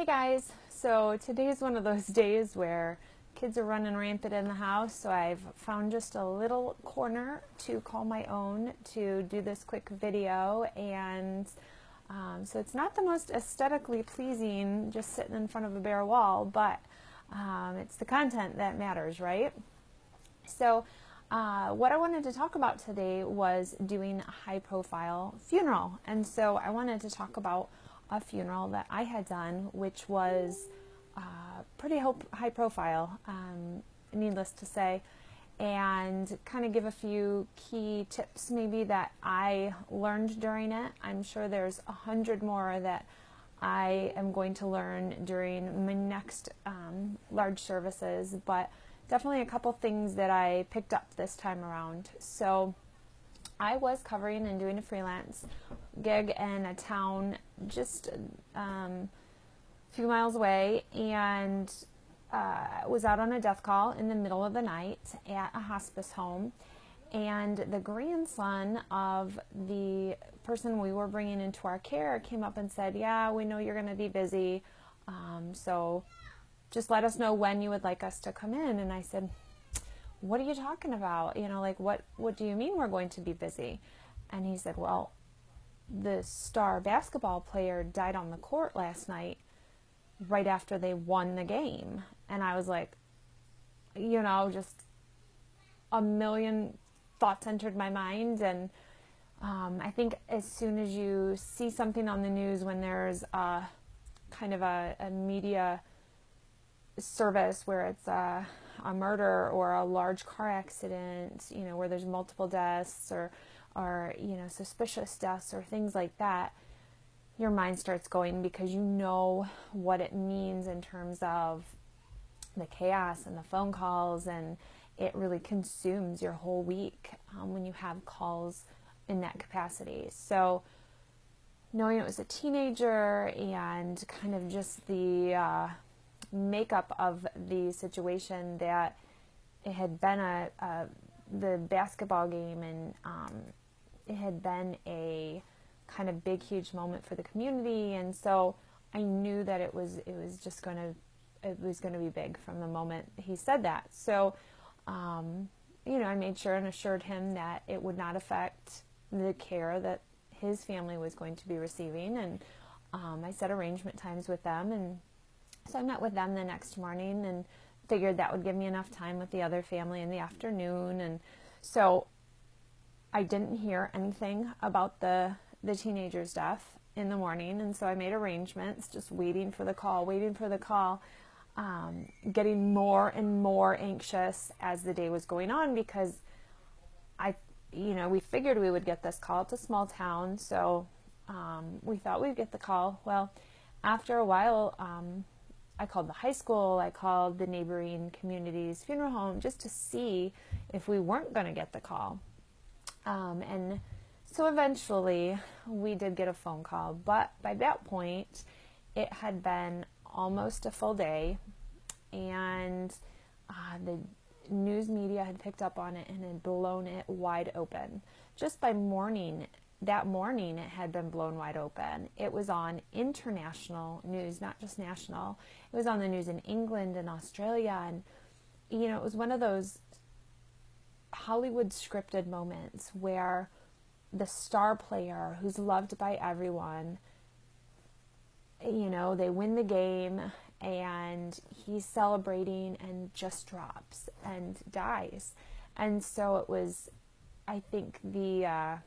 Hey guys, so today is one of those days where kids are running rampant in the house, so I've found just a little corner to call my own to do this quick video. And so it's not the most aesthetically pleasing just sitting in front of a bare wall, but it's the content that matters, right? So what I wanted to talk about today was doing a high profile funeral. And so I wanted to talk about a funeral that I had done, which was pretty high profile, needless to say, and kind of give a few key tips maybe that I learned during it. I'm sure there's 100 more that I am going to learn during my next large services, but definitely a couple things that I picked up this time around. So I was covering and doing a freelance gig in a town just a few miles away, and was out on a death call in the middle of the night at a hospice home. And the grandson of the person we were bringing into our care came up and said, "Yeah, we know you're going to be busy, so just let us know when you would like us to come in." And I said, "What are you talking about? You know, like, what do you mean we're going to be busy?" And he said, "Well, the star basketball player died on the court last night right after they won the game." And I was like, just a million thoughts entered my mind. And I think as soon as you see something on the news when there's kind of a media service where it's a murder or a large car accident, where there's multiple deaths or suspicious deaths or things like that, your mind starts going, because you know what it means in terms of the chaos and the phone calls, and it really consumes your whole week when you have calls in that capacity. So knowing it was a teenager and kind of just the makeup of the situation, that it had been the basketball game, and it had been a kind of big, huge moment for the community. And so I knew that it was going to be big from the moment he said that. So I made sure and assured him that it would not affect the care that his family was going to be receiving. And I set arrangement times with them, and so I met with them the next morning and figured that would give me enough time with the other family in the afternoon. And so I didn't hear anything about the teenager's death in the morning, and so I made arrangements, just waiting for the call, getting more and more anxious as the day was going on, because we figured we would get this call. It's a small town, so we thought we'd get the call. Well, after a while, I called the high school, I called the neighboring community's funeral home just to see if we weren't going to get the call. And so eventually we did get a phone call, but by that point it had been almost a full day, and the news media had picked up on it and had blown it wide open. Just by that morning it had been blown wide open. It was on international news, not just national. It was on the news in England and Australia, and it was one of those Hollywood scripted moments where the star player who's loved by everyone, they win the game and he's celebrating and just drops and dies. And so it was, I think, the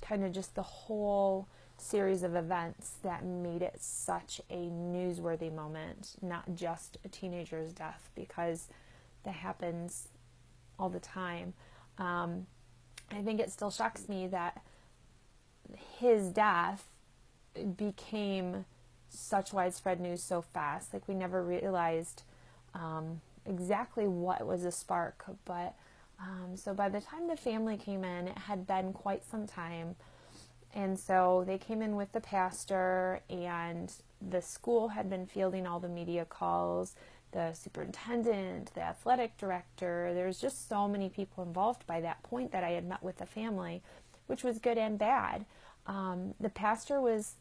kind of just the whole series of events that made it such a newsworthy moment, not just a teenager's death, because that happens all the time. I think it still shocks me that his death became such widespread news so fast. Like, we never realized exactly what was a spark. But so by the time the family came in, it had been quite some time. And so they came in with the pastor, and the school had been fielding all the media calls, the superintendent, the athletic director. There's just so many people involved by that point that I had met with the family, which was good and bad. The pastor was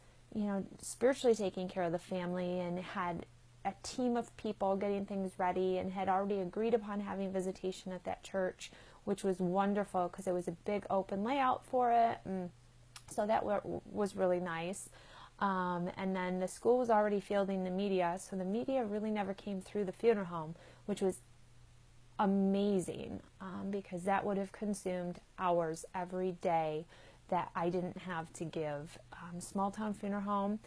spiritually taking care of the family and had a team of people getting things ready and had already agreed upon having visitation at that church, which was wonderful because it was a big open layout for it. And so that was really nice. And then the school was already fielding the media, so the media really never came through the funeral home, which was amazing, because that would have consumed hours every day that I didn't have to give. Small town funeral home,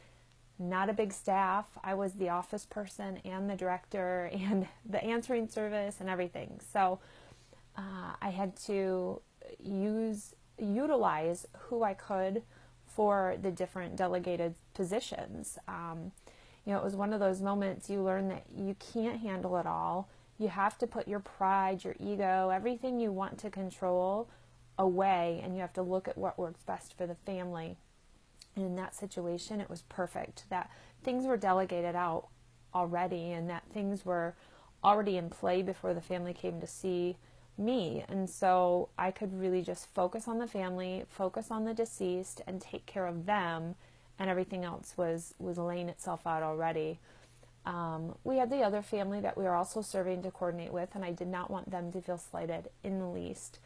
not a big staff. I was the office person and the director and the answering service and everything. So I had to utilize who I could for the different delegated positions. It was one of those moments you learn that you can't handle it all. You have to put your pride, your ego, everything you want to control away, and you have to look at what works best for the family. And in that situation, it was perfect that things were delegated out already and that things were already in play before the family came to see me. And so I could really just focus on the family, focus on the deceased, and take care of them, and everything else was laying itself out already. We had the other family that we were also serving to coordinate with, and I did not want them to feel slighted in the least.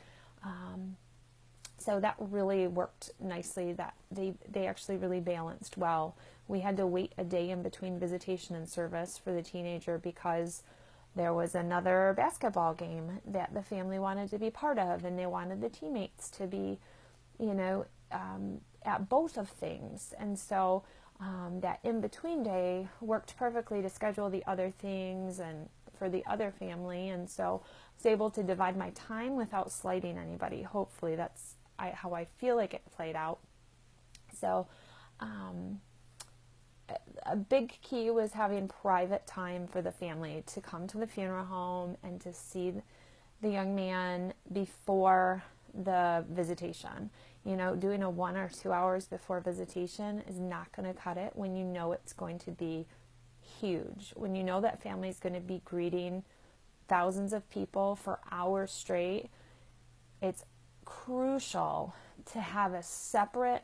So that really worked nicely, that they actually really balanced well. We had to wait a day in between visitation and service for the teenager because there was another basketball game that the family wanted to be part of, and they wanted the teammates to be, at both of things. And so that in-between day worked perfectly to schedule the other things and for the other family. And so I was able to divide my time without slighting anybody. Hopefully that's how I feel like it played out. So a big key was having private time for the family to come to the funeral home and to see the young man before the visitation. Doing a 1 or 2 hours before visitation is not going to cut it when you know it's going to be huge. When you know that family is going to be greeting thousands of people for hours straight, it's crucial to have a separate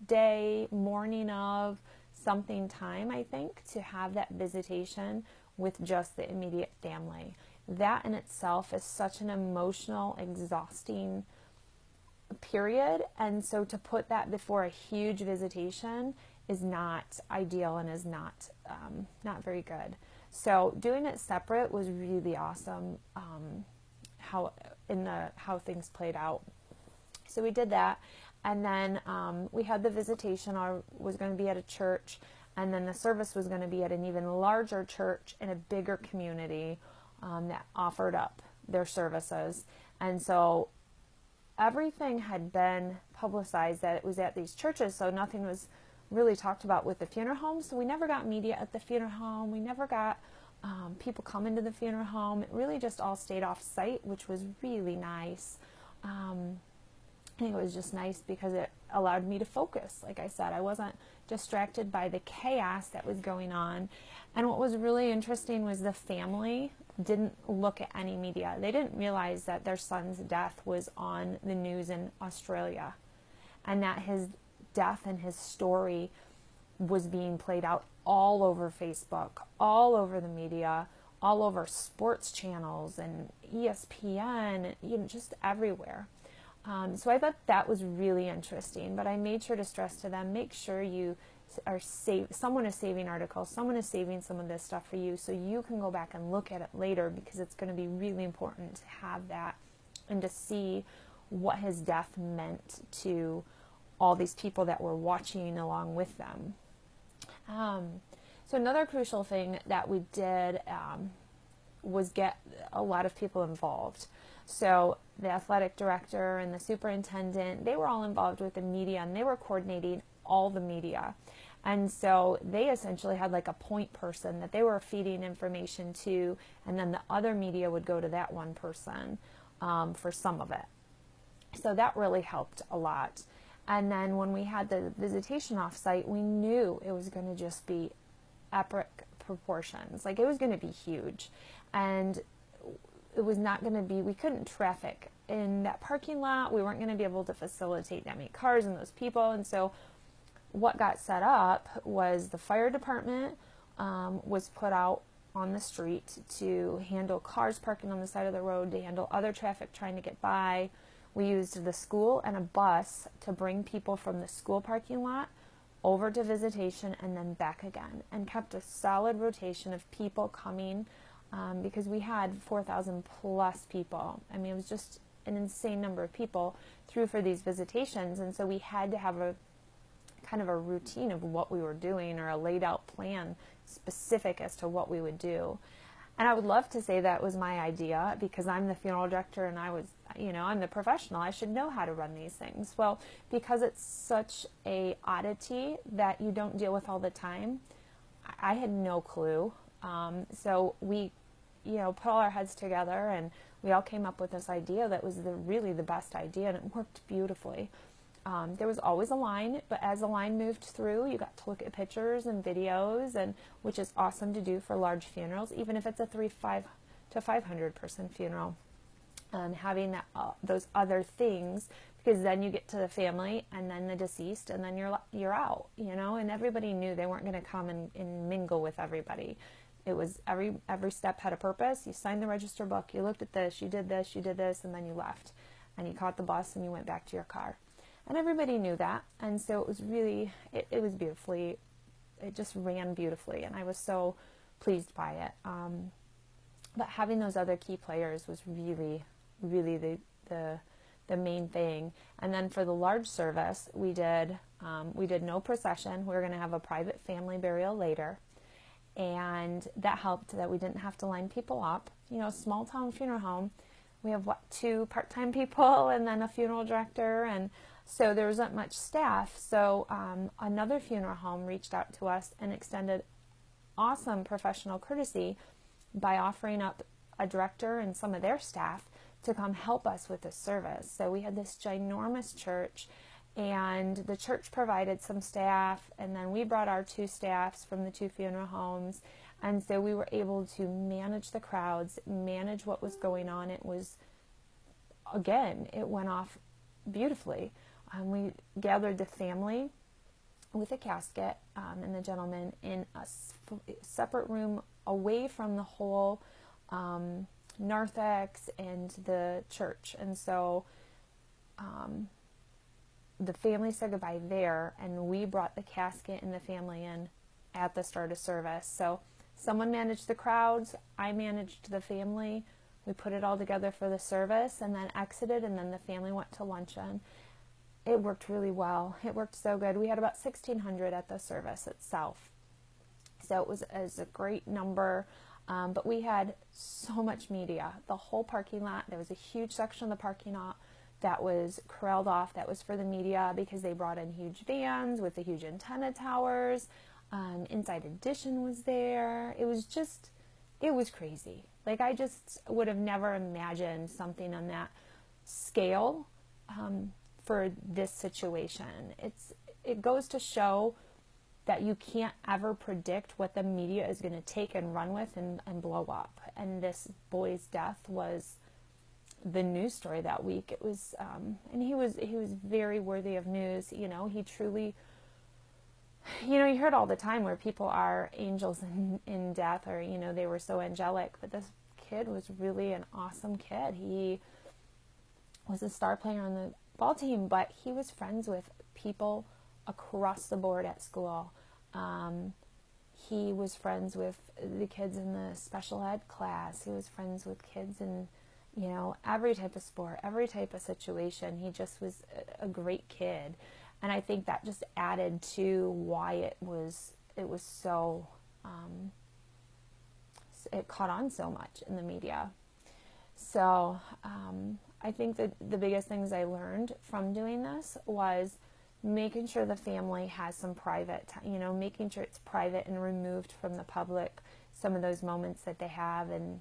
day, morning of, something time, I think, to have that visitation with just the immediate family. That in itself is such an emotional, exhausting period, and so to put that before a huge visitation is not ideal and is not very good. So doing it separate was really awesome. How things played out. So we did that, and then we had the visitation was going to be at a church, and then the service was going to be at an even larger church in a bigger community that offered up their services. And so everything had been publicized that it was at these churches, so nothing was really talked about with the funeral home. So we never got media at the funeral home. We never got people coming to the funeral home. It really just all stayed off site, which was really nice. I think it was just nice because it allowed me to focus. Like I said, I wasn't distracted by the chaos that was going on. And what was really interesting was the family didn't look at any media. They didn't realize that their son's death was on the news in Australia, and that his death and his story was being played out all over Facebook, all over the media, all over sports channels and ESPN, just everywhere. So I thought that was really interesting, but I made sure to stress to them, make sure you are someone is saving articles, someone is saving some of this stuff for you so you can go back and look at it later, because it's going to be really important to have that and to see what his death meant to all these people that were watching along with them. So another crucial thing that we did was get a lot of people involved. So the athletic director and the superintendent, they were all involved with the media, and they were coordinating all the media. And so they essentially had like a point person that they were feeding information to, and then the other media would go to that one person for some of it. So that really helped a lot. And then when we had the visitation off-site, we knew it was going to just be epic proportions. Like, it was going to be huge. And it was not going to be, we couldn't traffic in that parking lot. We weren't going to be able to facilitate that many cars and those people. And so what got set up was the fire department was put out on the street to handle cars parking on the side of the road, to handle other traffic trying to get by. We used the school and a bus to bring people from the school parking lot over to visitation and then back again, and kept a solid rotation of people coming because we had 4,000 plus people. I mean, it was just an insane number of people through for these visitations, and so we had to have a kind of a routine of what we were doing, or a laid out plan specific as to what we would do. And I would love to say that was my idea, because I'm the funeral director and I was, I'm the professional. I should know how to run these things. Well, because it's such a oddity that you don't deal with all the time, I had no clue. So we, put all our heads together and we all came up with this idea that was really the best idea, and it worked beautifully. There was always a line, but as the line moved through, you got to look at pictures and videos, and which is awesome to do for large funerals, even if it's a 500 to 500 person funeral. Having that those other things, because then you get to the family and then the deceased, and then you're out, and everybody knew they weren't going to come and mingle with everybody. It was every step had a purpose. You signed the register book, you looked at this, you did this, and then you left, and you caught the bus and you went back to your car. And everybody knew that, and so it was really, it was beautifully, it just ran beautifully, and I was so pleased by it. But having those other key players was really, really the main thing. And then for the large service, we did no procession. We were going to have a private family burial later, and that helped that we didn't have to line people up. Small town funeral home, we have 2 part-time people and then a funeral director, and so there wasn't much staff. So another funeral home reached out to us and extended awesome professional courtesy by offering up a director and some of their staff to come help us with the service. So we had this ginormous church, and the church provided some staff, and then we brought our 2 staffs from the 2 funeral homes, and so we were able to manage the crowds, manage what was going on. It was, again, it went off beautifully. We gathered the family with a casket and the gentleman in a separate room away from the whole narthex and the church. And so the family said goodbye there, and we brought the casket and the family in at the start of service. So someone managed the crowds, I managed the family. We put it all together for the service and then exited, and then the family went to luncheon. It worked really well. It worked so good. We had about 1,600 at the service itself. So it was a great number, but we had so much media. The whole parking lot, there was a huge section of the parking lot that was corralled off. That was for the media, because they brought in huge vans with the huge antenna towers. Inside Edition was there. It was crazy. Like, I just would have never imagined something on that scale for this situation. It goes to show that you can't ever predict what the media is going to take and run with and blow up. And this boy's death was the news story that week. It was, and he was very worthy of news. He truly, you hear it all the time where people are angels in death, or, they were so angelic, but this kid was really an awesome kid. He was a star player on the ball team, but he was friends with people across the board at school. He was friends with the kids in the special ed class. He was friends with kids in, every type of sport, every type of situation. He just was a great kid. And I think that just added to why it was so, it caught on so much in the media. So I think that the biggest things I learned from doing this was making sure the family has some private, making sure it's private and removed from the public, some of those moments that they have and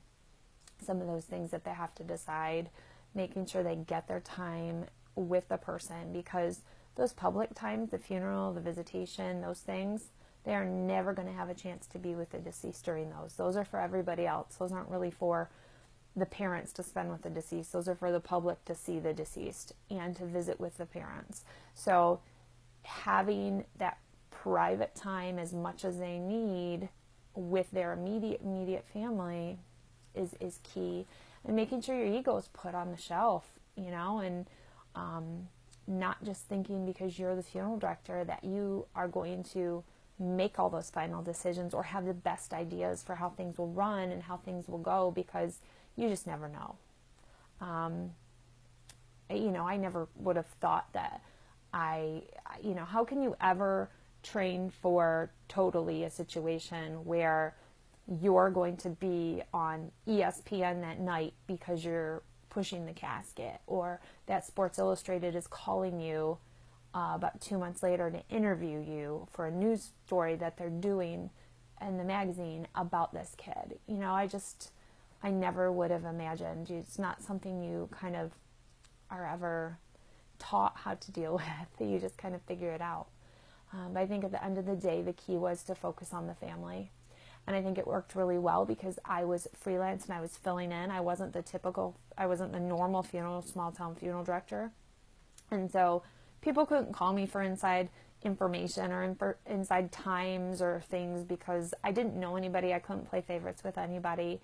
some of those things that they have to decide, making sure they get their time with the person, because those public times, the funeral, the visitation, those things, they are never going to have a chance to be with the deceased during those. Those are for everybody else. Those aren't really for the parents to spend with the deceased. Those are for the public to see the deceased and to visit with the parents. So having that private time as much as they need with their immediate family is key. And making sure your ego is put on the shelf, you know, and not just thinking because you're the funeral director that you are going to make all those final decisions or have the best ideas for how things will run and how things will go, because you just never know. You know, I never would have thought that you know, how can you ever train for totally a situation where you're going to be on ESPN that night because you're pushing the casket, or that Sports Illustrated is calling you about 2 months later to interview you for a news story that they're doing in the magazine about this kid. You know, I never would have imagined. It's not something you kind of are ever taught how to deal with. You just kind of figure it out. But I think at the end of the day, the key was to focus on the family. And I think it worked really well because I was freelance and I was filling in. I wasn't the normal small town funeral director. And so people couldn't call me for inside information or inside times or things because I didn't know anybody. I couldn't play favorites with anybody.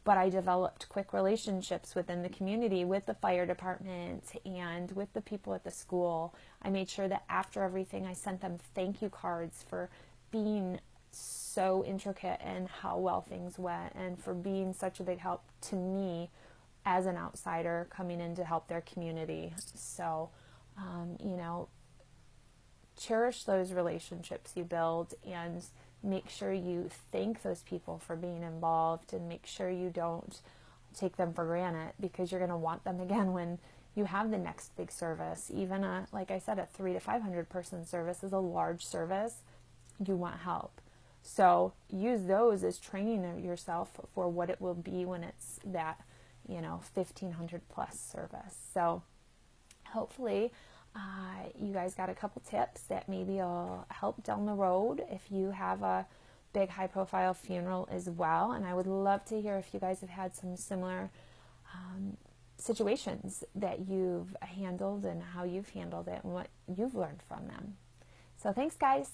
But I developed quick relationships within the community, with the fire department and with the people at the school. I made sure that after everything, I sent them thank you cards for being so intricate in how well things went and for being such a big help to me as an outsider coming in to help their community. So, you know, cherish those relationships you build and make sure you thank those people for being involved, and make sure you don't take them for granted, because you're going to want them again when you have the next big service. Even like I said, a 300 to 500 person service is a large service. You want help. So use those as training yourself for what it will be when it's that, you know, 1,500 plus service. So hopefully you guys got a couple tips that maybe will help down the road if you have a big high profile funeral as well. And I would love to hear if you guys have had some similar situations that you've handled and how you've handled it and what you've learned from them. So thanks, guys.